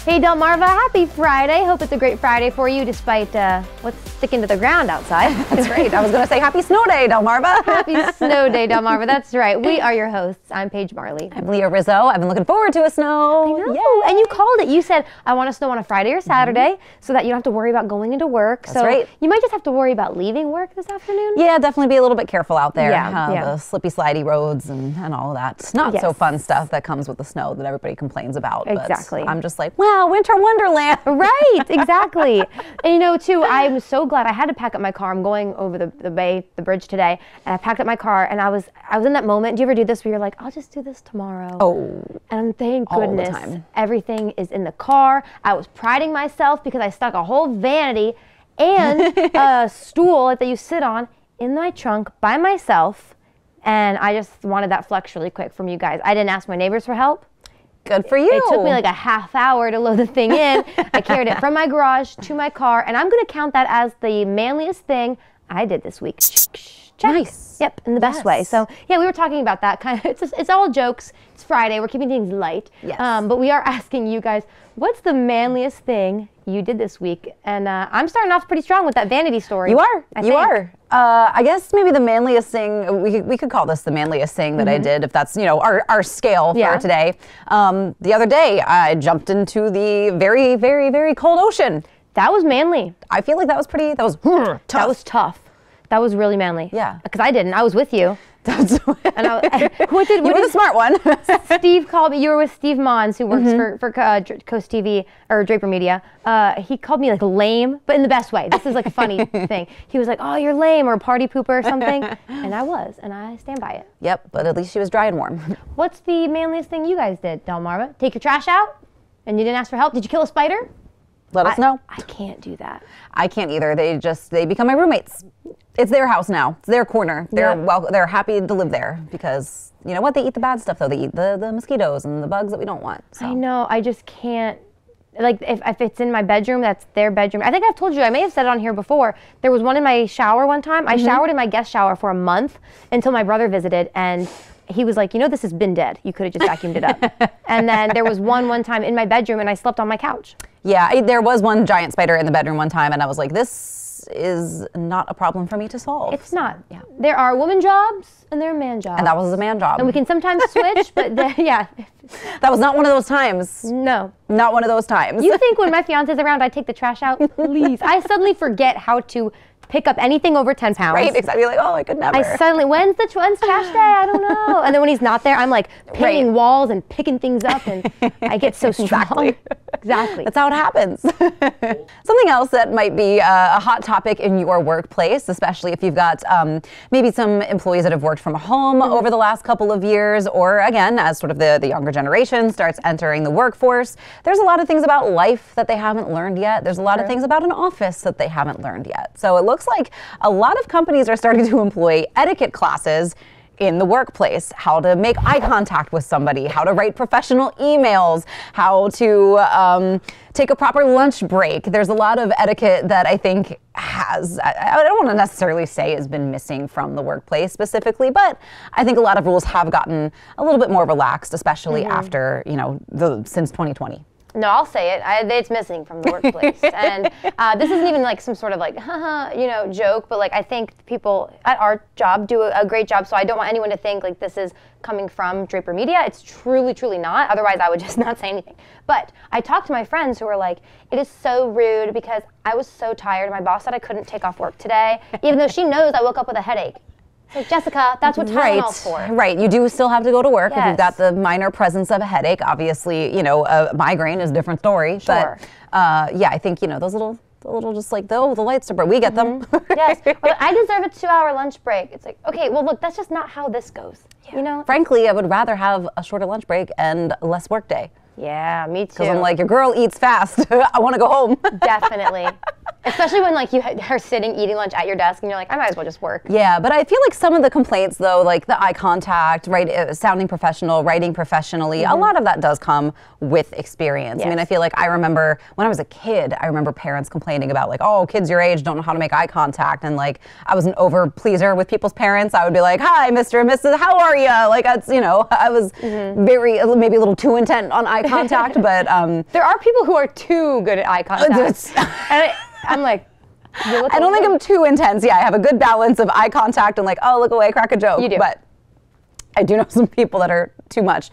Hey Delmarva, happy Friday. Hope it's a great Friday for you despite what's sticking to the ground outside. That's right. I was going to say happy snow day, Delmarva. Happy snow day, Delmarva. That's right. We are your hosts. I'm Paige Marley. I'm Leah Rizzo. I've been looking forward to a snow. I know. Yay. And you called it. You said, I want a snow on a Friday or Saturday so that you don't have to worry about going into work. That's right. You might just have to worry about leaving work this afternoon. Yeah, definitely be a little bit careful out there. Yeah. The slippy, slidey roads and all of that. Not so fun stuff that comes with the snow that everybody complains about. Exactly. But I'm just like, wow, winter wonderland. Right, exactly. And you know, too, I'm so glad I had to pack up my car. I'm going over the bridge today, and I packed up my car, and I was in that moment. Do you ever do this where you're like, I'll just do this tomorrow? Oh. And thank all goodness the time. Everything is in the car. I was priding myself because I stuck a whole vanity and a stool that you sit on in my trunk by myself, and I just wanted that flex really quick from you guys. I didn't ask my neighbors for help. Good for you. It took me like a half hour to load the thing in. I carried it from my garage to my car, and I'm going to count that as the manliest thing I did this week. Check. Nice. Yep, in the best way. So, yeah, we were talking about that. It's all jokes. It's Friday. We're keeping things light. Yes. But we are asking you guys, what's the manliest thing you did this week? And I'm starting off pretty strong with that vanity story. You are. I guess maybe the manliest thing, we could call this the manliest thing that I did, if that's, our scale for today. The other day, I jumped into the very, very, very cold ocean. That was manly. I feel like that was tough. That was tough. That was really manly. Yeah. Because I didn't. I was with you. And you were the smart one. Steve called me. You were with Steve Mons, who works for Coast TV or Draper Media. He called me like lame, but in the best way. This is like a funny thing. He was like, "Oh, you're lame," or a party pooper or something, and I was, and I stand by it. Yep, but at least she was dry and warm. What's the manliest thing you guys did, Delmarva? Take your trash out, and you didn't ask for help. Did you kill a spider? Let us know. I can't do that. I can't either. They become my roommates. It's their house now. It's their corner. They're happy to live there because you know what? They eat the bad stuff though. They eat the mosquitoes and the bugs that we don't want. So. I know. I just can't. Like if it's in my bedroom, that's their bedroom. I think I've told you. I may have said it on here before. There was one in my shower one time. I showered in my guest shower for a month until my brother visited, and he was like, this has been dead. You could have just vacuumed it up. And then there was one time in my bedroom, and I slept on my couch. Yeah, there was one giant spider in the bedroom one time, and I was like, this is not a problem for me to solve. It's not. Yeah. There are woman jobs and there are man jobs. And that was a man job. And we can sometimes switch, but yeah. That was not one of those times. No. Not one of those times. You think when my fiance's around, I take the trash out? Please. I suddenly forget how to pick up anything over 10 pounds. Right, exactly. You're like, oh, I could never. I suddenly, when's trash day? I don't know. And then when he's not there, I'm like painting walls and picking things up, and I get so strong. Exactly. That's how it happens. Something else that might be a hot topic in your workplace, especially if you've got maybe some employees that have worked from home over the last couple of years, or again, as sort of the younger generation starts entering the workforce, there's a lot of things about life that they haven't learned yet. There's a lot of things about an office that they haven't learned yet. So it looks like a lot of companies are starting to employ etiquette classes in the workplace, how to make eye contact with somebody, how to write professional emails, how to take a proper lunch break. There's a lot of etiquette that I think I don't want to necessarily say has been missing from the workplace specifically, but I think a lot of rules have gotten a little bit more relaxed, especially after, since 2020. No, I'll say it. It's missing from the workplace. And this isn't even like some sort of like, joke, but like I think people at our job do a great job. So I don't want anyone to think like this is coming from Draper Media. It's truly, truly not. Otherwise, I would just not say anything. But I talked to my friends who were like, it is so rude because I was so tired. My boss said I couldn't take off work today, even though she knows I woke up with a headache. Like, Jessica, that's what Tylenol's for. Right. You do still have to go to work if you've got the minor presence of a headache. Obviously, a migraine is a different story. Sure. But I think, those little just like, the lights are bright. We get them. Yes. Well, I deserve a 2-hour lunch break. It's like, okay, well, look, that's just not how this goes. Yeah. Frankly, I would rather have a shorter lunch break and less work day. Yeah, me too. Because I'm like, your girl eats fast. I want to go home. Definitely. Especially when like you are sitting eating lunch at your desk and you're like, I might as well just work. Yeah, but I feel like some of the complaints though, like the eye contact, right, sounding professional, writing professionally, a lot of that does come with experience. Yes. I mean, I feel like I remember when I was a kid, I remember parents complaining about like, oh, kids your age don't know how to make eye contact. And like, I was an over pleaser with people's parents. I would be like, hi, Mr. and Mrs., how are you? Like, that's, you know, I was very, maybe a little too intent on eye contact, but. There are people who are too good at eye contact. And I'm like, I don't think I'm too intense. Yeah, I have a good balance of eye contact and like, oh, look away, crack a joke. You do. But I do know some people that are too much.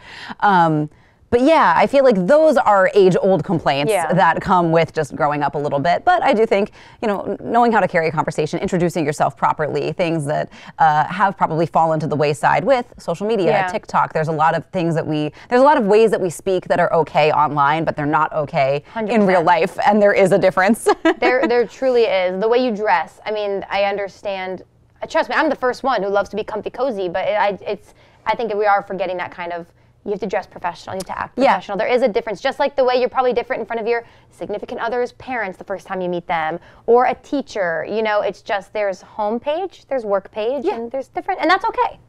But yeah, I feel like those are age-old complaints that come with just growing up a little bit. But I do think, you know, knowing how to carry a conversation, introducing yourself properly, things that have probably fallen to the wayside with social media, TikTok. There's a lot of things that there's a lot of ways that we speak that are okay online, but they're not okay 100%. In real life, and there is a difference. There truly is. The way you dress, I mean, I understand. Trust me, I'm the first one who loves to be comfy cozy, but I think we are forgetting that kind of. You have to dress professional. You have to act professional. There is a difference, just like the way you're probably different in front of your significant other's parents the first time you meet them, or a teacher. You know, it's just there's home page, there's work page, and there's different, and that's okay.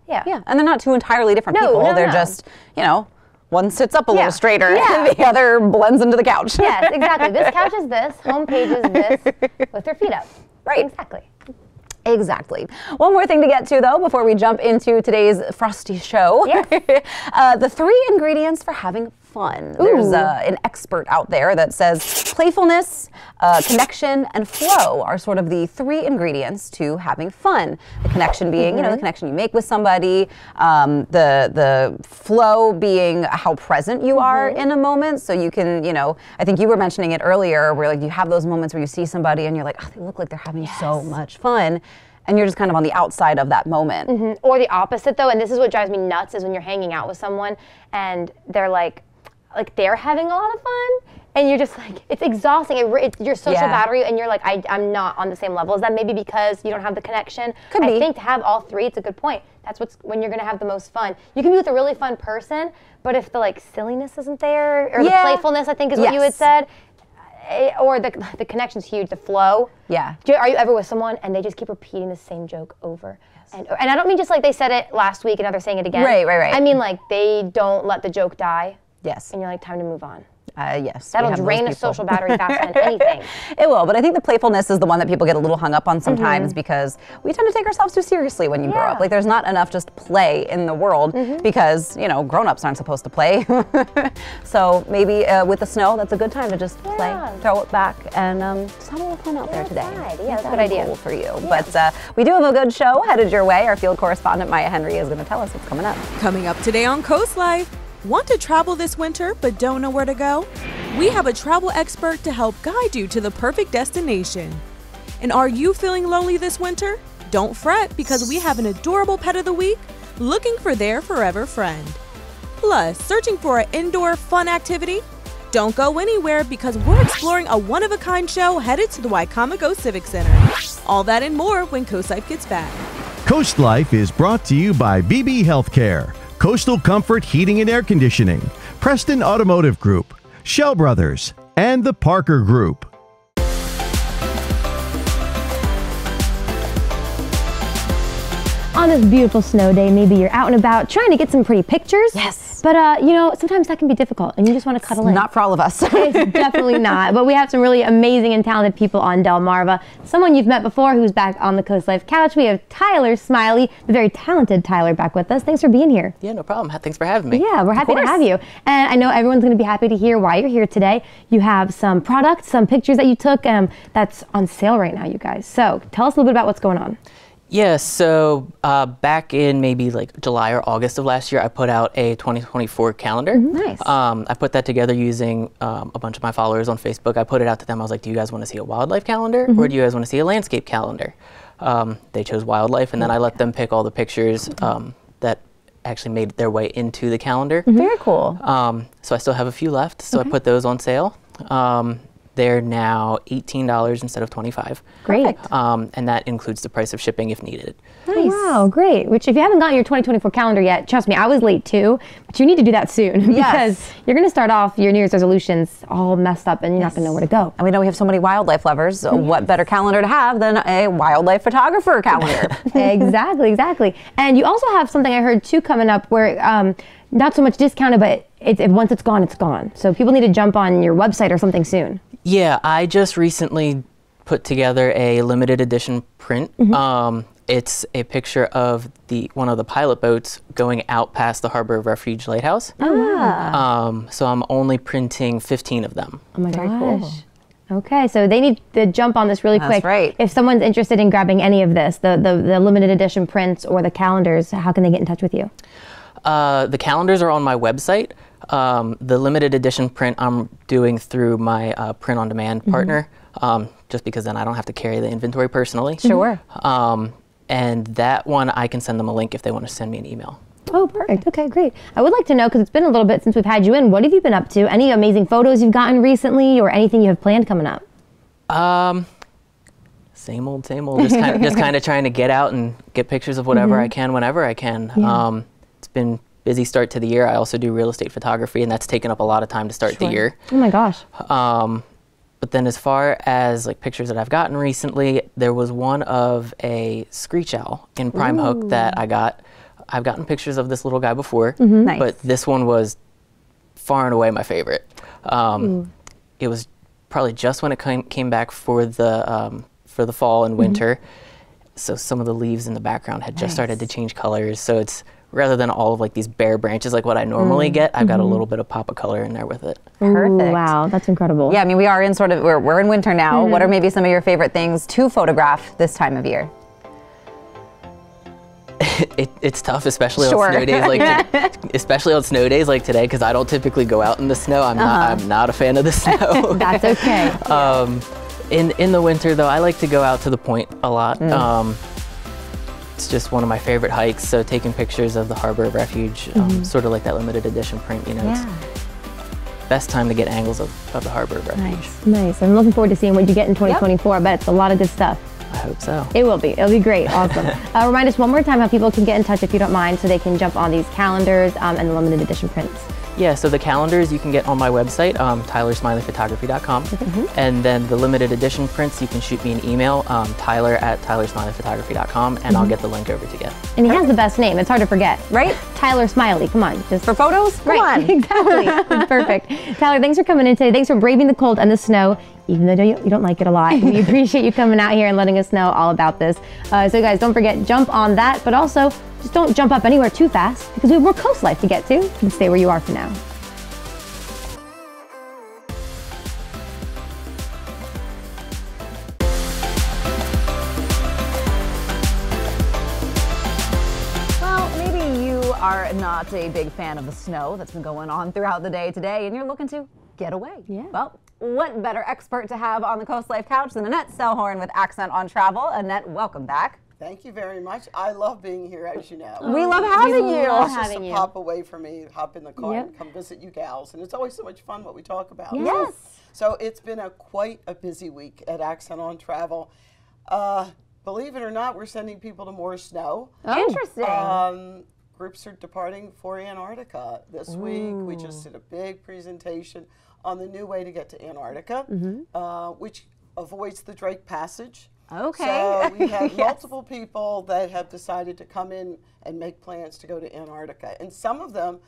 Yeah. And they're not two entirely different people. They're just, you know, one sits up a little straighter, and the other blends into the couch. Yes, exactly. This couch is this, home page is this, with their feet up. Right. Exactly. Exactly. One more thing to get to, though, before we jump into today's frosty show. Yes. The 3 ingredients for having fun. There's an expert out there that says playfulness, connection, and flow are sort of the 3 ingredients to having fun. The connection being, you know, the connection you make with somebody, the flow being how present you are in a moment. So you can, you know, I think you were mentioning it earlier, where like you have those moments where you see somebody and you're like, oh, they look like they're having so much fun. And you're just kind of on the outside of that moment. Or the opposite, though, and this is what drives me nuts, is when you're hanging out with someone and they're like they're having a lot of fun, and you're just like, it's exhausting. It's your social battery, and you're like, I'm not on the same level. Is that maybe because you don't have the connection? Could be. I think to have all 3, it's a good point. That's when you're going to have the most fun. You can be with a really fun person, but if the like silliness isn't there, or the playfulness, I think is what you had said, or the connection's huge, the flow. Yeah. Are you ever with someone and they just keep repeating the same joke over and over? And I don't mean just like they said it last week and now they're saying it again. Right. I mean like they don't let the joke die. Yes. And you're like, time to move on. Yes. That'll drain a social battery faster than anything. It will, but I think the playfulness is the one that people get a little hung up on sometimes because we tend to take ourselves too seriously when you grow up. Like there's not enough just play in the world because, you know, grown-ups aren't supposed to play. So maybe with the snow, that's a good time to just play, throw it back, and just have a little fun out there today. Yeah, that's a good idea. For you. But we do have a good show headed your way. Our field correspondent, Maya Henry, is going to tell us what's coming up. Coming up today on Coast Life. Want to travel this winter but don't know where to go? We have a travel expert to help guide you to the perfect destination. And are you feeling lonely this winter? Don't fret, because we have an adorable pet of the week looking for their forever friend. Plus, searching for an indoor fun activity? Don't go anywhere, because we're exploring a one-of-a-kind show headed to the Wicomico Civic Center. All that and more when Coast Life gets back. Coast Life is brought to you by BB Healthcare, Coastal Comfort Heating and Air Conditioning, Preston Automotive Group, Shell Brothers, and the Parker Group. On this beautiful snow day, maybe you're out and about trying to get some pretty pictures. Yes. But, you know, sometimes that can be difficult and you just want to cuddle in. Not for all of us. It's definitely not. But we have some really amazing and talented people on Delmarva. Someone you've met before who's back on the Coast Life couch. We have Tyler Smiley, the very talented Tyler, back with us. Thanks for being here. Yeah, no problem. Thanks for having me. Yeah, we're happy to have you. And I know everyone's going to be happy to hear why you're here today. You have some products, some pictures that you took that's on sale right now, you guys. So tell us a little bit about what's going on. Yeah, so back in maybe like July or August of last year, I put out a 2024 calendar. Nice. I put that together using a bunch of my followers on Facebook. I put it out to them. I was like, do you guys want to see a wildlife calendar or do you guys want to see a landscape calendar? They chose wildlife, and then I let them pick all the pictures that actually made their way into the calendar. Very cool. So I still have a few left, so I put those on sale. They're now $18 instead of $25. Great. And that includes the price of shipping if needed. Nice. Wow, great. Which, if you haven't gotten your 2024 calendar yet, trust me, I was late too, but you need to do that soon because you're going to start off your New Year's resolutions all messed up and you're not going to know where to go. And we know we have so many wildlife lovers. So what better calendar to have than a wildlife photographer calendar? Exactly. And you also have something I heard too coming up where not so much discounted, but once it's gone, it's gone. So people need to jump on your website or something soon. Yeah, I just recently put together a limited edition print. It's a picture of one of the pilot boats going out past the Harbor of Refuge Lighthouse. So I'm only printing 15 of them. Oh my gosh. Okay, so they need to jump on this really quick. That's right. If someone's interested in grabbing any of this, the limited edition prints or the calendars, how can they get in touch with you? The calendars are on my website. The limited edition print I'm doing through my print-on-demand partner, just because then I don't have to carry the inventory personally. Sure. And that one, I can send them a link if they want to send me an email. Oh, perfect. Okay, great. I would like to know, because it's been a little bit since we've had you in, what have you been up to? Any amazing photos you've gotten recently or anything you have planned coming up? Same old. Just kind of trying to get out and get pictures of whatever I can whenever I can. Yeah. It's been busy start to the year. I also do real estate photography, and that's taken up a lot of time to start the year. Oh my gosh. But then as far as like pictures that I've gotten recently, there was one of a screech owl in prime hook that I got. I've gotten pictures of this little guy before, Nice. but this one was far and away my favorite. It was probably just when it came back for the fall and winter, so some of the leaves in the background had just started to change colors. So it's rather than all of like these bare branches like what I normally get, I've got a little bit of pop of color in there with it. Perfect. Ooh, wow, that's incredible. Yeah, I mean, we are in we're in winter now. What are maybe some of your favorite things to photograph this time of year? It's tough, especially on snow days like today, because I don't typically go out in the snow. I'm not a fan of the snow. That's okay. In the winter though, I like to go out to the point a lot. It's just one of my favorite hikes. So taking pictures of the Harbor of Refuge, sort of like that limited edition print. You know, it's best time to get angles of the Harbor of Refuge. Nice. I'm looking forward to seeing what you get in 2024. I bet it's a lot of good stuff. I hope so. It will be. It'll be great. Awesome. Remind us one more time how people can get in touch if you don't mind, so they can jump on these calendars and the limited edition prints. Yeah, so the calendars you can get on my website, tylersmileyphotography.com. And then the limited edition prints, you can shoot me an email, tyler@tylersmileyphotography.com, and I'll get the link over to you. And he has the best name. It's hard to forget, right? Tyler Smiley. Come on. Just For photos? Come on. Exactly. It's perfect. Tyler, thanks for coming in today. Thanks for braving the cold and the snow, even though you don't like it a lot. We appreciate you coming out here and letting us know all about this. So guys, don't forget, jump on that, but also just don't jump up anywhere too fast because we have more Coast Life to get to. You can stay where you are for now. Well, maybe you are not a big fan of the snow that's been going on throughout the day today, and you're looking to get away. Yeah. Well, what better expert to have on the Coast Life couch than Annette Selhorn with Accent on Travel. Annette, welcome back. Thank you very much. I love being here, as you know. We love having you. love It's just having a you. pop away for me, hop in the car Yep. and come visit you gals. And it's always so much fun what we talk about. Yes. So it's been quite a busy week at Accent on Travel. Believe it or not, we're sending people to more snow. Interesting. Groups are departing for Antarctica this week. We just did a big presentation on the new way to get to Antarctica, which avoids the Drake Passage. Okay. So we have multiple people that have decided to come in and make plans to go to Antarctica. And some of them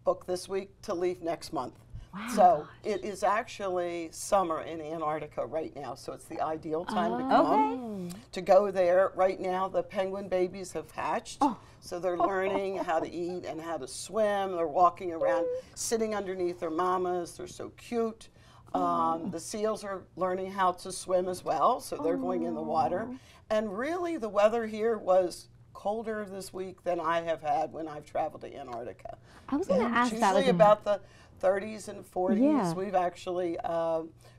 book this week to leave next month. Wow. So it is actually summer in Antarctica right now. So it's the ideal time to come to go there. Right now the penguin babies have hatched. So they're learning how to eat and how to swim. They're walking around, sitting underneath their mamas. They're so cute. The seals are learning how to swim as well, so they're going in the water. And really, the weather here was colder this week than I have had when I've traveled to Antarctica. I was going to ask It's that. usually about the 30s and 40s. Yeah. We've actually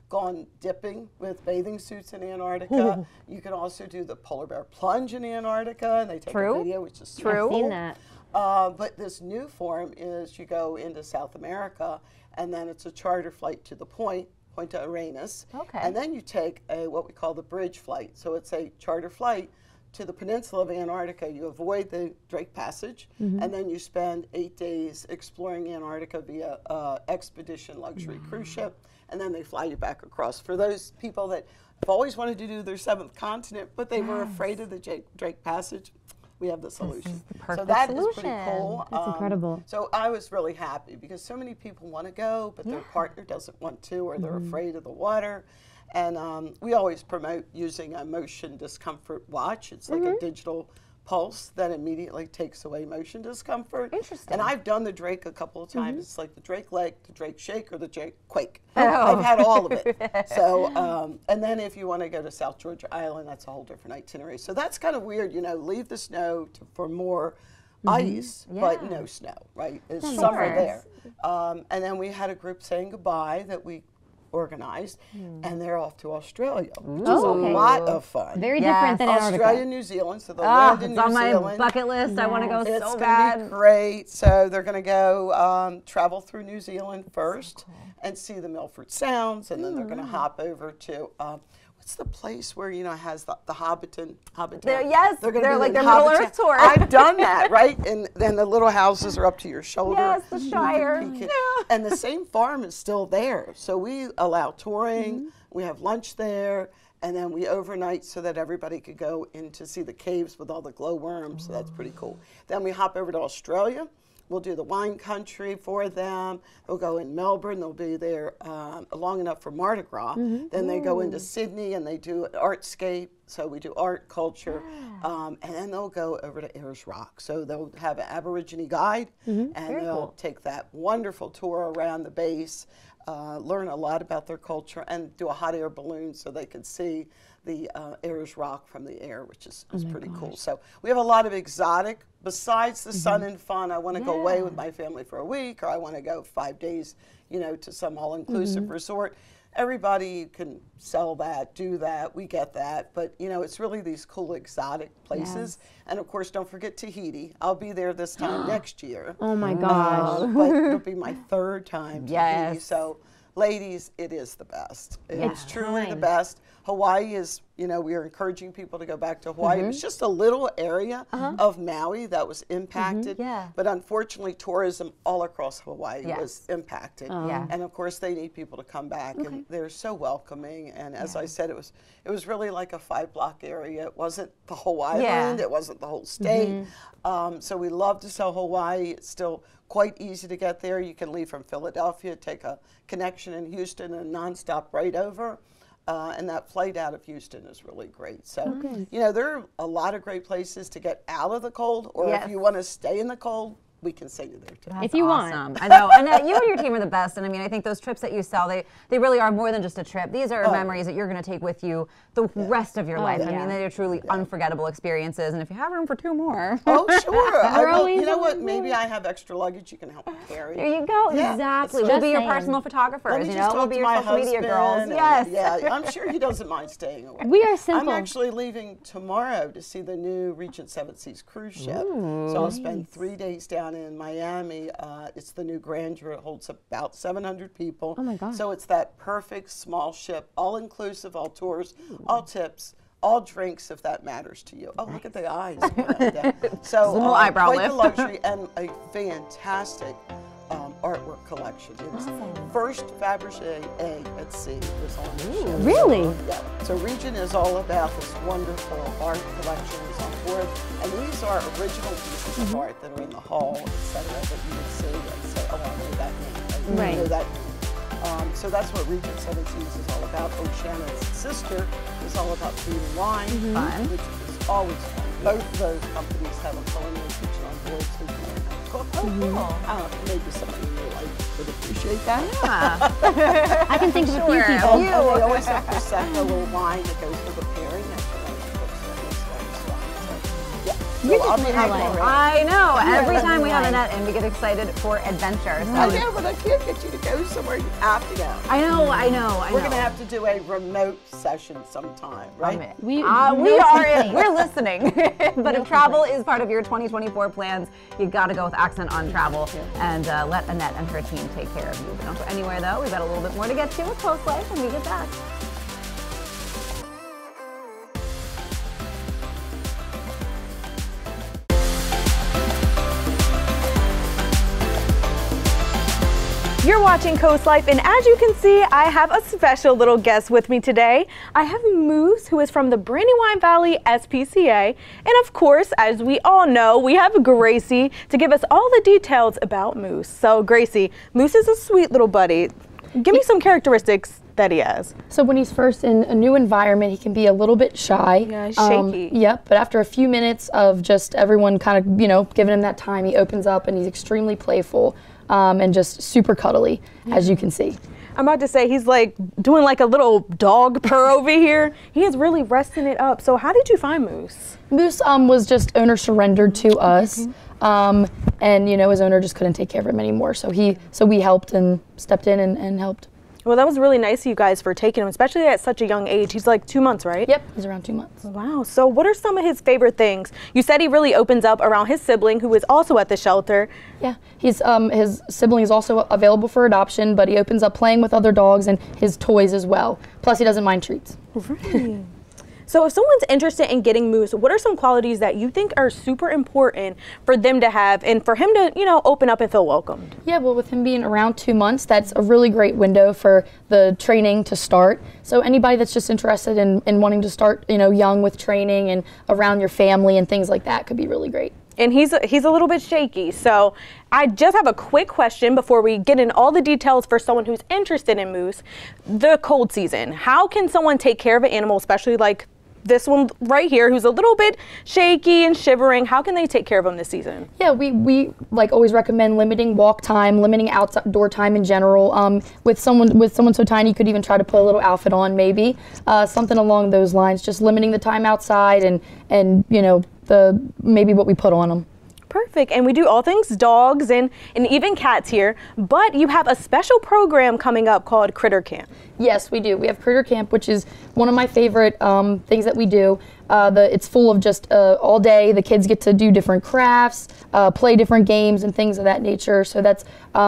gone dipping with bathing suits in Antarctica. You can also do the polar bear plunge in Antarctica, and they take a video, which is I've seen that. but this new form is you go into South America, and then it's a charter flight to the point, Punta Arenas. Okay. And then you take what we call the bridge flight. So it's a charter flight to the peninsula of Antarctica. You avoid the Drake Passage, and then you spend 8 days exploring Antarctica via expedition luxury cruise ship, and then they fly you back across. For those people that have always wanted to do their 7th continent, but they were afraid of the Drake Passage, we have the solution. So that is pretty cool. That's incredible. So I was really happy because so many people want to go, but their partner doesn't want to, or they're afraid of the water. And we always promote using a motion discomfort watch. It's like a digital pulse that immediately takes away motion discomfort. Interesting. And I've done the Drake a couple of times. It's like the Drake leg, the Drake shake, or the Drake quake. I've had all of it. So, and then if you want to go to South Georgia Island, that's a whole different itinerary. So that's kind of weird, you know, leave the snow for more ice, but no snow, right? It's summer there. And then we had a group saying goodbye that we organized, and they're off to Australia, which is a lot of fun. Very different than Antarctica. Australia, New Zealand, so they'll land in it's New on Zealand. my bucket list. I want to go It's so gonna bad. be great. So they're going to go travel through New Zealand first and see the Milford Sounds, and then they're going to hop over to what's the place where, you know, has the Hobbiton? Yes, they're gonna they're do like the their Middle Hobbiton. Earth tour. I've done that, right? And then the little houses are up to your shoulder. Yes, the Shire. You can peek in. And the same farm is still there. So we allow touring. We have lunch there. And then we overnight so that everybody could go in to see the caves with all the glowworms. So that's pretty cool. Then we hop over to Australia. We'll do the wine country for them. They'll go in Melbourne. They'll be there long enough for Mardi Gras. Then they go into Sydney and they do an artscape. So we do art, culture, and then they'll go over to Ayers Rock. So they'll have an Aborigine guide, and they'll take that wonderful tour around the base, learn a lot about their culture, and do a hot air balloon so they can see the Ayers Rock from the air, which is pretty cool. So we have a lot of exotic, besides the sun and fun. I want to go away with my family for a week, or I want to go 5 days, you know, to some all-inclusive resort. Everybody can sell that, do that, we get that, but you know, it's really these cool exotic places. And of course, don't forget Tahiti. I'll be there this time next year. Oh my gosh. But it'll be my 3rd time to Tahiti. Yes. So ladies, it is the best. It's truly the best. Hawaii is, you know, we are encouraging people to go back to Hawaii. It was just a little area of Maui that was impacted. But unfortunately, tourism all across Hawaii was impacted. And of course, they need people to come back, and they're so welcoming. And as I said, it was really like a 5-block area. It wasn't the whole island. It wasn't the whole state. So we love to sell Hawaii. It's still quite easy to get there. You can leave from Philadelphia, take a connection in Houston, and nonstop right over. And that flight out of Houston is really great. So, you know, there are a lot of great places to get out of the cold, or if you want to stay in the cold, we can send you there too. If you want. I know, and you and your team are the best. And I mean, I think those trips that you sell, they really are more than just a trip. These are memories that you're going to take with you the rest of your life. I mean, they are truly unforgettable experiences. And if you have room for 2 more, sure. You know what? Maybe I have extra luggage you can help me carry. There you go. Exactly. We'll be your personal photographers. You know, we'll be your social media girls. Yes. Yeah, I'm sure he doesn't mind staying away. We are simple. I'm actually leaving tomorrow to see the new Regent Seven Seas cruise ship. So I'll spend 3 days down in Miami. It's the new Grandeur. It holds about 700 people. Oh my gosh. So it's that perfect small ship, all inclusive, all tours, all tips, all drinks if that matters to you. Oh, look at the eyes. So little eyebrow quite the lift. luxury and a fantastic artwork collection. It's first Fabergé egg at sea is on the ship. Really? Yeah. So Regent is all about this wonderful art collection that's on board, and these are original pieces of art that are in the hall, etc. that you would see and say, oh, I know that name. I know that name. So that's what Regent Seven Seas is all about. Oceana's sister is all about food and wine, which is always fun. Both of those companies have a culinary kitchen on board, so you can learn how to cook. Oh, cool. Maybe somebody in your life would appreciate that. Yeah. I can think of a few people. And they always have Prosecco, a little wine that goes with the pairing. That's what I cook, so that's why it's fun. So, yeah. So I'll be happy. I know. Every time we have Annette in, we get excited for adventure. So. I know, but I can't get you to go somewhere you have to go. I know. We're going to have to do a remote session sometime, right? We're listening. But if travel is part of your 2024 plans, you got to go with accent on travel and let Annette and her team take care of you. But don't go anywhere, though. We've got a little bit more to get to with Coast Life when we get back. You're watching Coast Life, and as you can see, I have a special little guest with me today. I have Moose, who is from the Brandywine Valley SPCA, and of course, as we all know, we have Gracie to give us all the details about Moose. So Gracie, Moose is a sweet little buddy. Give me some characteristics that he has. So when he's first in a new environment, he can be a little bit shy. Yeah, he's shaky. Yep, but after a few minutes of just everyone kind of, giving him that time, he opens up and he's extremely playful. And just super cuddly, as you can see. I'm about to say he's like doing like a little dog purr over here. He is really resting it up. So how did you find Moose? Moose was just owner surrendered to us, and his owner just couldn't take care of him anymore. So we helped and stepped in and helped. Well, that was really nice of you guys for taking him, especially at such a young age. He's like 2 months, right? Yep, he's around 2 months. Wow. So what are some of his favorite things? You said he really opens up around his sibling, who is also at the shelter. Yeah, his sibling is also available for adoption, but he opens up playing with other dogs and his toys as well. Plus, he doesn't mind treats. Right. So if someone's interested in getting Moose, what are some qualities that you think are super important for them to have and for him to, open up and feel welcomed? Yeah, well, with him being around 2 months, that's a really great window for the training to start. So anybody that's just interested in wanting to start, young with training and around your family and things like that could be really great. And he's a little bit shaky. So I just have a quick question before we get in all the details for someone who's interested in Moose. The cold season, how can someone take care of an animal, especially like this one right here, who's a little bit shaky and shivering? How can they take care of him this season? Yeah, we like always recommend limiting walk time, limiting outdoor time in general. With someone so tiny, you could even try to put a little outfit on, maybe something along those lines. Just limiting the time outside and maybe what we put on them. Perfect. And we do all things dogs and even cats here, but you have a special program coming up called Critter Camp. Yes, we do. We have Critter Camp, which is one of my favorite things that we do. It's full of just all day. The kids get to do different crafts, play different games and things of that nature. So that's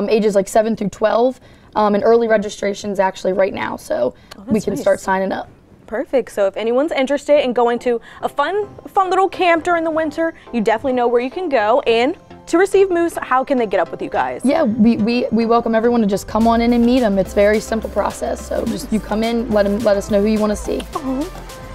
ages like 7 through 12. And early registration's actually right now, so we can start signing up. Perfect. So if anyone's interested in going to a fun little camp during the winter, you definitely know where you can go. And to receive Moose, how can they get up with you guys? Yeah, we welcome everyone to just come on in and meet him. It's a very simple process. So just you come in, let us know who you want to see.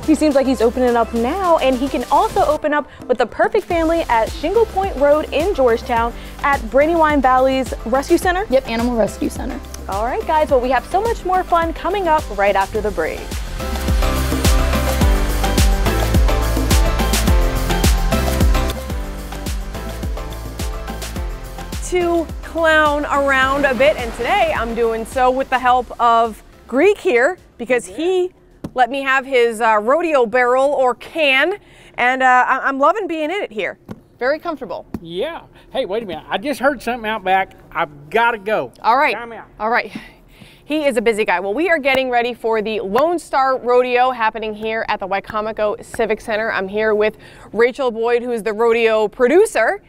He seems like he's opening up now, and he can also open up with the perfect family at Shingle Point Road in Georgetown at Brandywine Valley's Rescue Center. Yep, Animal Rescue Center. All right, guys. Well, we have so much more fun coming up right after the break. To clown around a bit, and today I'm doing so with the help of Greek here because he let me have his rodeo barrel or can, and I'm loving being in it here. Very comfortable. Yeah. Hey, wait a minute. I just heard something out back. I've got to go. All right. Time out. All right. He is a busy guy. Well, we are getting ready for the Lone Star Rodeo happening here at the Wicomico Civic Center. I'm here with Rachel Boyd, who is the rodeo producer.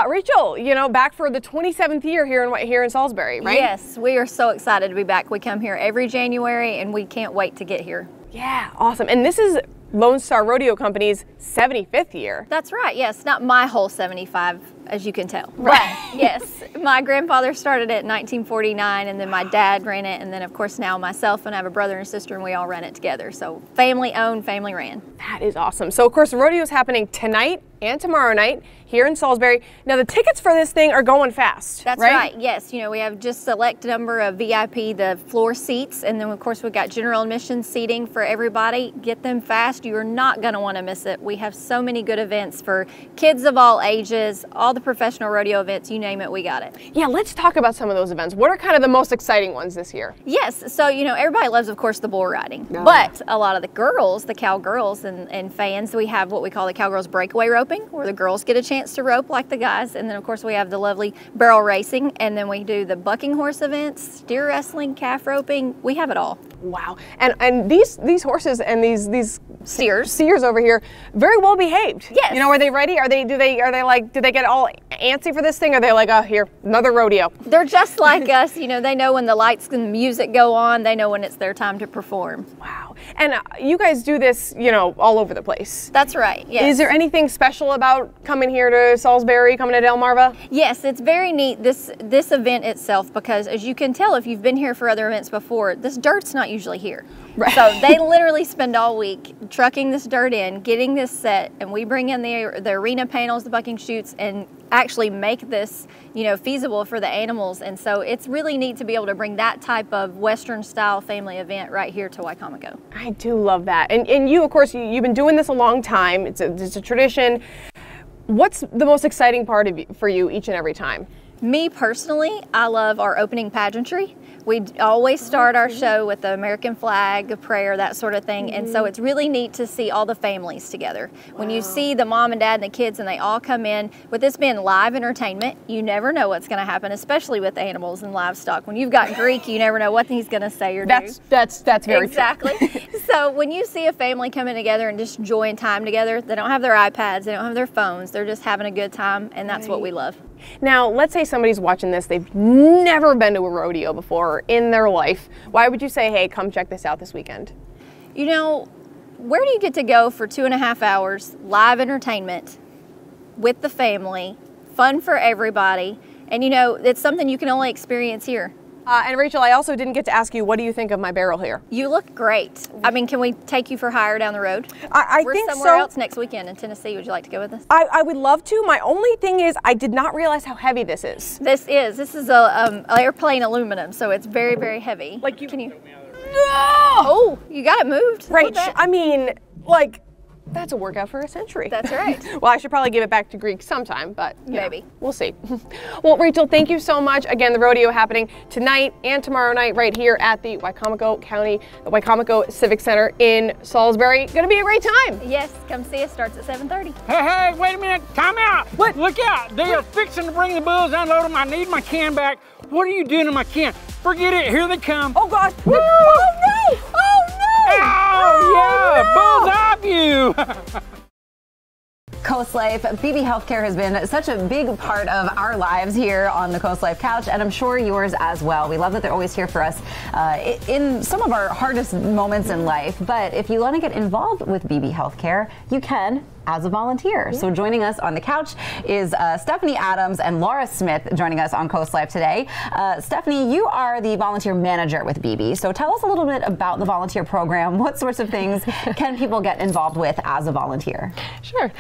Rachel, back for the 27th year here in Salisbury, right? Yes, we are so excited to be back. We come here every January, and we can't wait to get here. Yeah, awesome. And this is Lone Star Rodeo Company's 75th year. That's right. Yes, not my whole 75, as you can tell. Right. But yes, my grandfather started it in 1949, and then my dad ran it, and then of course now myself, and I have a brother and sister, and we all ran it together. So family owned, family ran. That is awesome. So of course the rodeo is happening tonight and tomorrow night here in Salisbury. Now the tickets for this thing are going fast. That's right. Yes, we have just select number of VIP, the floor seats, and then of course we've got general admission seating for everybody. Get them fast. You are not going to want to miss it. We have so many good events for kids of all ages, all all the professional rodeo events, you name it, we got it. Yeah, let's talk about some of those events. What are kind of the most exciting ones this year? Yes, so you know, everybody loves, of course, the bull riding, but a lot of the girls, the cowgirls and fans, we have what we call the cowgirls breakaway roping, where the girls get a chance to rope like the guys, and then of course we have the lovely barrel racing, and then we do the bucking horse events, steer wrestling, calf roping, we have it all. Wow, and these horses and these steers over here, very well behaved. Yes. You know, are they ready? Do they get all antsy for this thing? Are they like, oh, here, another rodeo? They're just like us, you know, they know when the lights and the music go on, they know when it's their time to perform. Wow, and you guys do this, you know, all over the place. That's right, yes. Is there anything special about coming here to Salisbury, coming to Delmarva? Yes, it's very neat, this event itself, because as you can tell if you've been here for other events before, this dirt's not usually here. Right. So they literally spend all week trucking this dirt in, getting this set, and we bring in the arena panels, the bucking chutes, and actually make this, you know, feasible for the animals. And so it's really neat to be able to bring that type of Western style family event right here to Wicomico. I do love that. And you, of course, you've been doing this a long time. It's a tradition. What's the most exciting part for you each and every time? Me personally, I love our opening pageantry. We always start our show with the American flag, a prayer, that sort of thing. And so it's really neat to see all the families together. When you see the mom and dad and the kids and they all come in, with this being live entertainment, you never know what's going to happen, especially with animals and livestock. When you've got Greek, you never know what he's going to say or do. That's very exactly. So when you see a family coming together and just enjoying time together, they don't have their iPads, they don't have their phones, they're just having a good time, and that's what we love. Now, let's say somebody's watching this, they've never been to a rodeo before in their life. Why would you say, hey, come check this out this weekend? You know, where do you get to go for 2.5 hours, live entertainment with the family, fun for everybody, and you know, it's something you can only experience here. And Rachel, I also didn't get to ask you, what do you think of my barrel here? You look great. I mean, can we take you for hire down the road? We're think somewhere else next weekend in Tennessee. Would you like to go with us? I would love to. My only thing is, I did not realize how heavy this is. This is a airplane aluminum, so it's very, very heavy. Like can you? No! Oh, you got it moved. Rach, I mean, like, that's a workout for a century. That's right. Well, I should probably give it back to Greek sometime, but maybe. We'll see. Well, Rachel, thank you so much. Again, the rodeo happening tonight and tomorrow night right here at the Wicomico Civic Center in Salisbury. Gonna be a great time. Yes, come see us. Starts at 7:30. Hey, wait a minute. Time out. What? Look out. They are fixing to bring the bulls, unload them. I need my can back. What are you doing to my can? Forget it. Here they come. Oh, gosh. Woo! Oh, no. Oh, no. Oh, yeah. No. Bulls off you. COASTLIFE, BB Healthcare has been such a big part of our lives here on the COASTLIFE couch, and I'm sure yours as well. We love that they're always here for us in some of our hardest moments in life. But if you want to get involved with BB Healthcare, you can as a volunteer. Yeah. So joining us on the couch is Stephanie Adams and Laura Smith joining us on COASTLIFE today. Stephanie, you are the volunteer manager with BB. So tell us a little bit about the volunteer program. What sorts of things can people get involved with as a volunteer? Sure.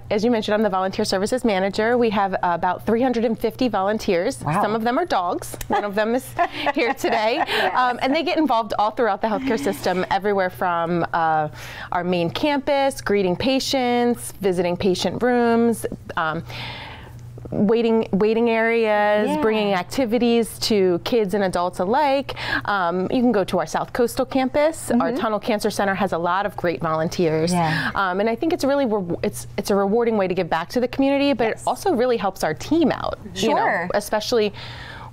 As you mentioned, I'm the volunteer services manager. We have about 350 volunteers. Wow. Some of them are dogs. One of them is here today. Yes. And they get involved all throughout the healthcare system, everywhere from our main campus, greeting patients, visiting patient rooms, waiting areas, bringing activities to kids and adults alike. You can go to our South Coastal campus. Our Tunnel Cancer Center has a lot of great volunteers. Yeah. And I think it's really it's a rewarding way to give back to the community, but it also really helps our team out. Sure. You know, especially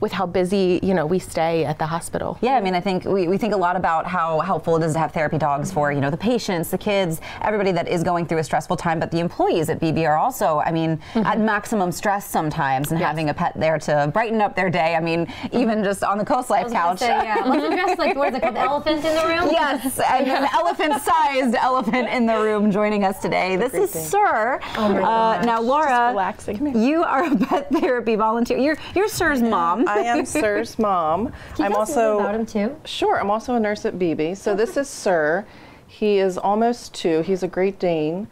with how busy, you know, we stay at the hospital. Yeah, I mean, I think we think a lot about how helpful it is to have therapy dogs for, you know, the patients, the kids, everybody that is going through a stressful time, but the employees at BB are also, I mean, at maximum stress sometimes, and having a pet there to brighten up their day. I mean, even just on the COASTLIFE couch. Let's address, like, what is it called, the elephant in the room? Yes, and an elephant-sized elephant in the room joining us today. This is Sir. Oh my gosh. Now, Laura, relaxing. You are a pet therapy volunteer. You're Sir's mom. I am Sir's mom. I'm also about him too. Sure, I'm also a nurse at BB. So this is Sir. He is almost 2. He's a Great Dane.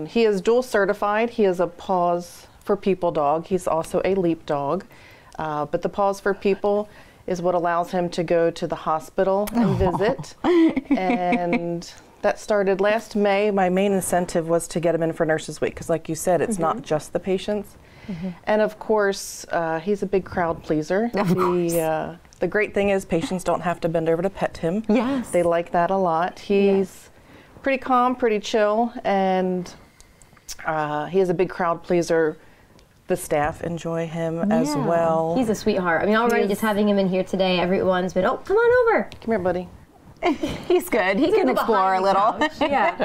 He is dual certified. He is a Paws for People dog. He's also a Leap dog. But the Paws for People is what allows him to go to the hospital and visit and That started last May. My main incentive was to get him in for Nurses Week because, like you said, it's not just the patients. And of course, he's a big crowd pleaser. The great thing is patients don't have to bend over to pet him. Yes. They like that a lot. He's pretty calm, pretty chill, and he is a big crowd pleaser. The staff enjoy him as well. He's a sweetheart. I mean, already just having him in here today, everyone's been, oh, come on over. Come here, buddy. He's good. He can explore a little. Yeah.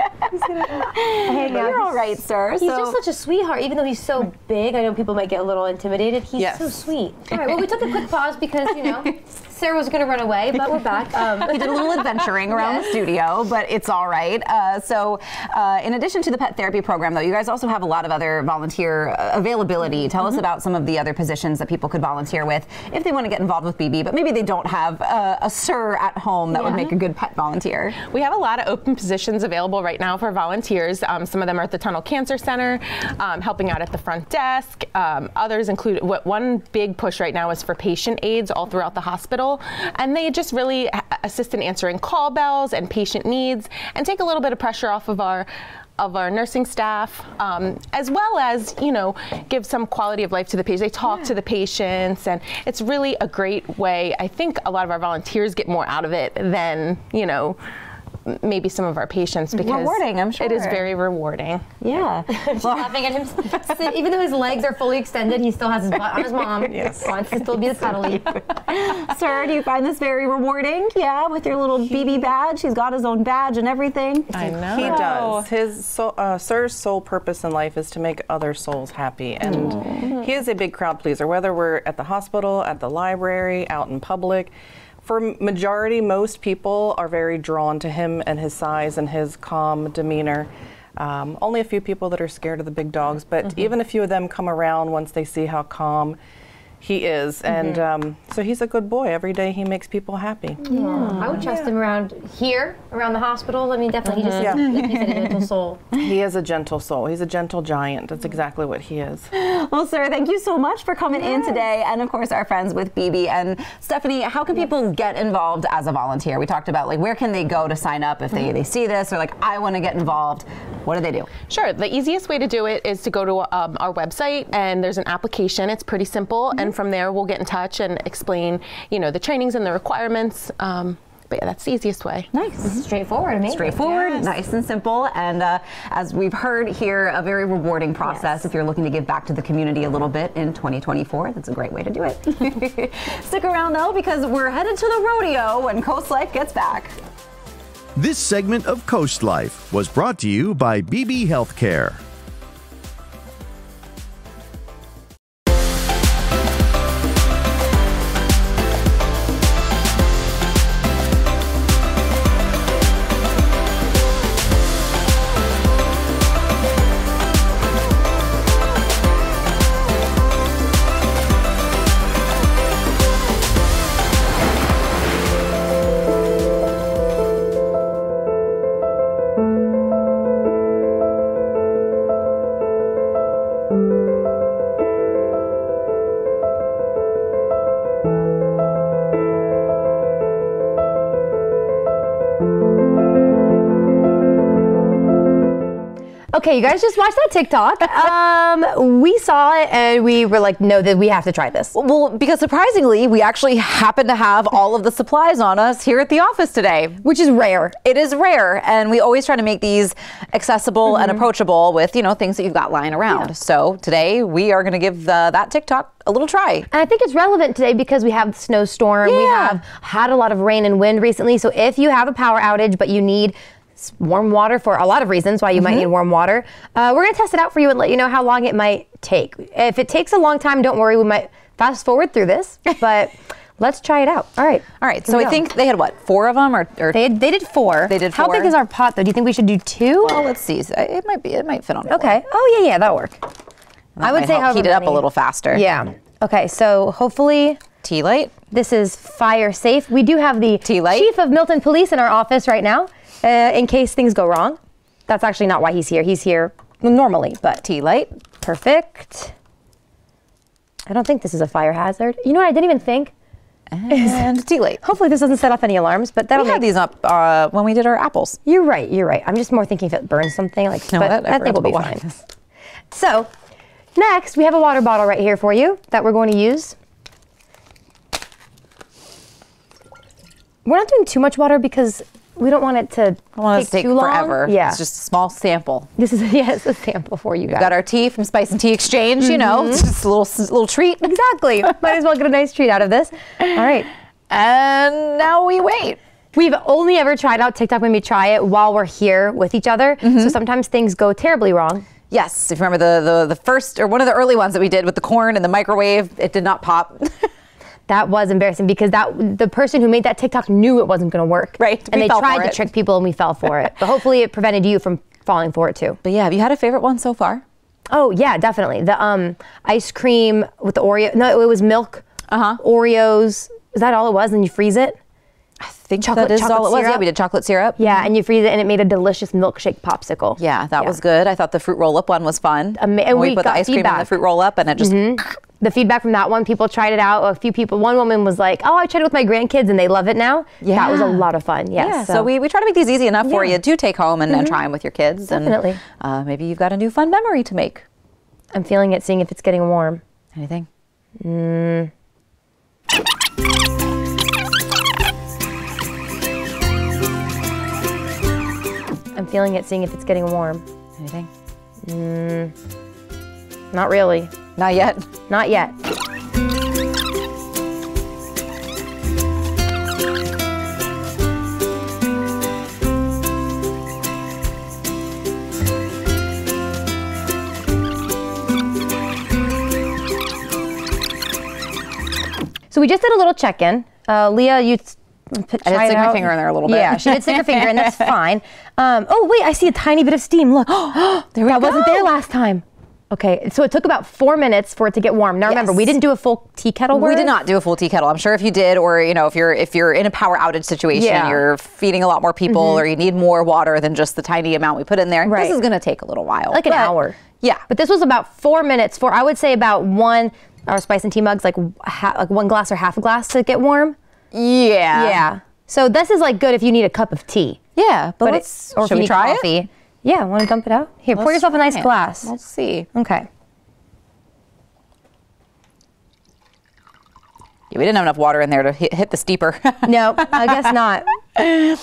Hey, you're all right, sir. He's just such a sweetheart, even though he's so big. I know people might get a little intimidated. He's so sweet. All right, well, we took a quick pause because, you know, Sarah was going to run away, but we're back. We did a little adventuring around the studio, but it's all right. So in addition to the pet therapy program, though, you guys also have a lot of other volunteer availability. Tell us about some of the other positions that people could volunteer with if they want to get involved with BB, but maybe they don't have a sir at home that would make a good pet volunteer. We have a lot of open positions available right now for volunteers. Some of them are at the Tunnel Cancer Center, helping out at the front desk. Others include, one big push right now is for patient aides all throughout the hospital. And they just really assist in answering call bells and patient needs and take a little bit of pressure off of our nursing staff, as well as, you know, give some quality of life to the patients. They talk to the patients, and it's really a great way. I think a lot of our volunteers get more out of it than, you know, maybe some of our patients, because rewarding, I'm sure. it is very rewarding. Yeah. Just laughing at him. Even though his legs are fully extended, he still has his butt on his mom. Wants to still be the cuddly. Sir, do you find this very rewarding? Yeah, with your little BB badge. He's got his own badge and everything. I know. He does. His Sir's sole purpose in life is to make other souls happy, and he is a big crowd pleaser. Whether we're at the hospital, at the library, out in public. For majority, most people are very drawn to him and his size and his calm demeanor. Only a few people that are scared of the big dogs, but even a few of them come around once they see how calm he is. And so he's a good boy. Every day he makes people happy. I would trust him around here, around the hospital. I mean, definitely he's a gentle soul. He is a gentle soul. He's a gentle giant. That's exactly what he is. Well, sir, thank you so much for coming in today. And of course, our friends with BB. And Stephanie, how can people get involved as a volunteer? We talked about, like, where can they go to sign up if they see this, or like, I want to get involved. What do they do? Sure. The easiest way to do it is to go to our website, and there's an application. It's pretty simple. And from there, we'll get in touch and explain, you know, the trainings and the requirements. But yeah, that's the easiest way. Nice. Straightforward, amazing. Straightforward, nice and simple. And as we've heard here, a very rewarding process if you're looking to give back to the community a little bit in 2024. That's a great way to do it. Stick around, though, because we're headed to the rodeo when Coast Life gets back. This segment of Coast Life was brought to you by BB Healthcare. Okay, you guys just watched that TikTok. We saw it and we were like, no, that we have to try this. Well, because surprisingly, we actually happen to have all of the supplies on us here at the office today. Which is rare. It is rare, and we always try to make these accessible and approachable with, you know, things that you've got lying around. So today we are going to give that TikTok a little try. And I think it's relevant today because we have the snowstorm. We have had a lot of rain and wind recently. So if you have a power outage, but you need warm water for a lot of reasons why you might need warm water, we're going to test it out for you and let you know how long it might take. If it takes a long time, don't worry, we might fast forward through this, but let's try it out. All right. So I think they had what, 4 of them, or they did 4. They did 4. How big is our pot though? Do you think we should do 2? Well, let's see. It might fit on 4. Okay. Oh yeah, that'll work. I would say heat it up a little faster. Yeah. Okay. So hopefully tea light. This is fire safe. We do have the chief of Milton Police in our office right now. In case things go wrong. That's actually not why he's here. He's here normally, but tea light. Perfect. I don't think this is a fire hazard. You know what? I didn't even think. And tea light. Hopefully this doesn't set off any alarms, but that'll We had these up when we did our apples. You're right. You're right. I'm just more thinking if it burns something. Like, No, but I I think we'll be forgot to fine. So, next we have a water bottle right here for you that we're going to use. We're not doing too much water because we don't want it to take too long. forever. Yeah. It's just a small sample. This is it's a sample for you guys. We've got our tea from Spice and Tea Exchange, you know, it's just a little treat. Exactly. Might as well get a nice treat out of this. All right. And now we wait. We've only ever tried out TikTok when we try it while we're here with each other. So sometimes things go terribly wrong. Yes, if you remember the first, or one of the early ones that we did with the corn in the microwave, it did not pop. That was embarrassing because the person who made that TikTok knew it wasn't going to work. Right. And we they fell tried for to it. trick people and we fell for it. But hopefully it prevented you from falling for it too. But yeah, have you had a favorite one so far? Oh yeah, definitely. The ice cream with the Oreo. No, it was milk, Oreos. Is that all it was? And you freeze it? I think that is all it was. Yeah, we did chocolate syrup. Yeah, and you freeze it and it made a delicious milkshake popsicle. Yeah, that was good. I thought the fruit roll-up one was fun. And we put the got ice cream in the feedback. fruit roll-up and it just... The feedback from that one, people tried it out. A few people, one woman was like, oh, I tried it with my grandkids and they love it now. Yeah. That was a lot of fun. Yes. Yeah, so we try to make these easy enough for you to take home and try them with your kids. Definitely. And maybe you've got a new fun memory to make. I'm feeling it, seeing if it's getting warm. Anything? I'm feeling it, seeing if it's getting warm. Anything? Not really. Not yet. Not yet. So we just did a little check-in. Leah, you I did stick my finger in there a little bit. Yeah, she did stick her finger in. That's fine. Oh wait, I see a tiny bit of steam. Look, that wasn't there last time. Okay, so it took about 4 minutes for it to get warm. Now remember, we didn't do a full tea kettle. We did not do a full tea kettle. I'm sure if you did, or you know, if you're in a power outage situation, you're feeding a lot more people, or you need more water than just the tiny amount we put in there. Right. This is going to take a little while, like an hour. Yeah, but this was about 4 minutes for, I would say, about our spice and tea mugs, like one glass or half a glass to get warm. Yeah. Yeah. So this is like good if you need a cup of tea. Yeah, but let's, or if should you we need try coffee. it? Yeah, want to dump it out? Here, pour Let's yourself a nice try it. glass. Let's see. Okay. Yeah, we didn't have enough water in there to hit the steeper. No, I guess not. I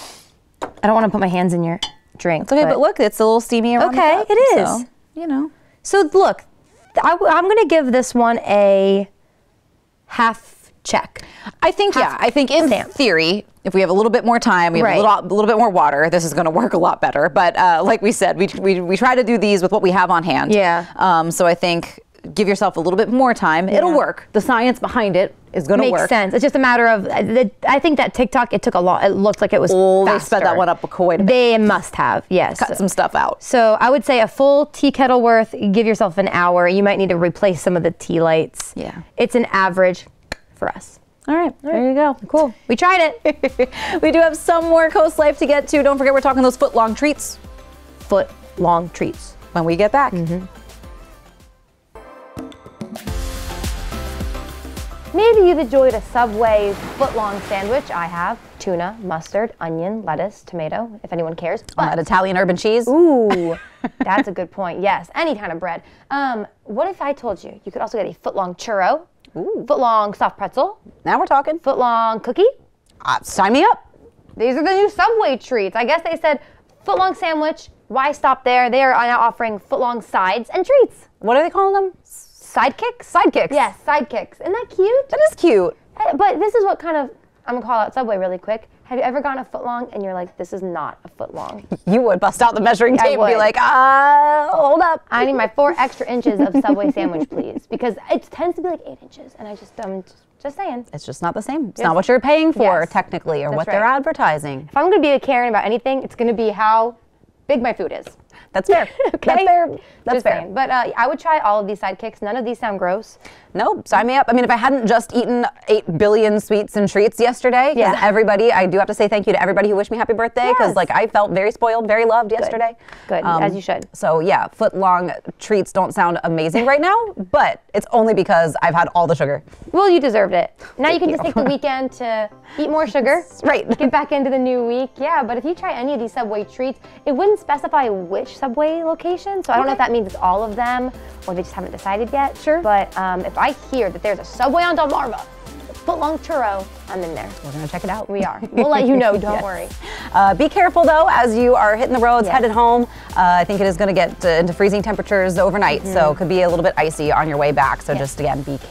don't want to put my hands in your drink. It's okay, but look, it's a little steamy around the Okay, cup, it is. So, you know. So look, I'm going to give this one a half check. I think, I think in theory, if we have a little bit more time, we have a little bit more water, this is going to work a lot better. But like we said, we try to do these with what we have on hand. Yeah. So I think give yourself a little bit more time. It'll work. The science behind it is going to work. Makes sense. It's just a matter of, I think that TikTok, it took a lot. It looked like it was faster. They sped that one up quite a bit. They must have, yes. Cut some stuff out. So I would say a full tea kettle worth, give yourself an hour. You might need to replace some of the tea lights. Yeah. It's an average for us. All right, there you go. Cool. We tried it. We do have some more Coast Life to get to. Don't forget, we're talking those foot-long treats. Foot-long treats. When we get back. Maybe you've enjoyed a Subway foot-long sandwich. I have. Tuna, mustard, onion, lettuce, tomato, if anyone cares. That Italian urban cheese. Ooh, that's a good point. Yes, any kind of bread. What if I told you you could also get a foot-long churro, foot-long soft pretzel. Now we're talking. Foot-long cookie. Sign me up. These are the new Subway treats. I guess they said foot-long sandwich. Why stop there? They are now offering foot-long sides and treats. What are they calling them? Sidekicks? Sidekicks. Yes, sidekicks. Isn't that cute? That is cute. But this is what kind of, I'm gonna call out Subway really quick. Have you ever gone a foot long and you're like, this is not a foot long? You would bust out the measuring tape and be like, hold up. I need my 4 extra inches of Subway sandwich, please. Because it tends to be like 8 inches. And I'm just saying. It's just not the same. It's not what you're paying for, technically, or That's what they're advertising. If I'm gonna be caring about anything, it's gonna be how big my food is. That's fair. Okay? That's fair. That's Just fair. saying. But I would try all of these sidekicks. None of these sound gross. Nope, sign me up. I mean, if I hadn't just eaten 8 billion sweets and treats yesterday, because everybody, I do have to say thank you to everybody who wished me happy birthday, because like I felt very spoiled, very loved yesterday. Good, as you should. So yeah, foot-long treats don't sound amazing right now, but it's only because I've had all the sugar. Well, you deserved it. Now you can just take the weekend to eat more sugar. Right. Get back into the new week. Yeah, but if you try any of these Subway treats, it wouldn't specify which Subway location, so I don't know if that means it's all of them or they just haven't decided yet. Sure. But if I hear that there's a Subway on Delmarva, foot-long churro, I'm in there. We're gonna check it out. We are. We'll let you know, don't worry. Be careful though, as you are hitting the roads, headed home. I think it is gonna get into freezing temperatures overnight, so it could be a little bit icy on your way back. So just again, be careful.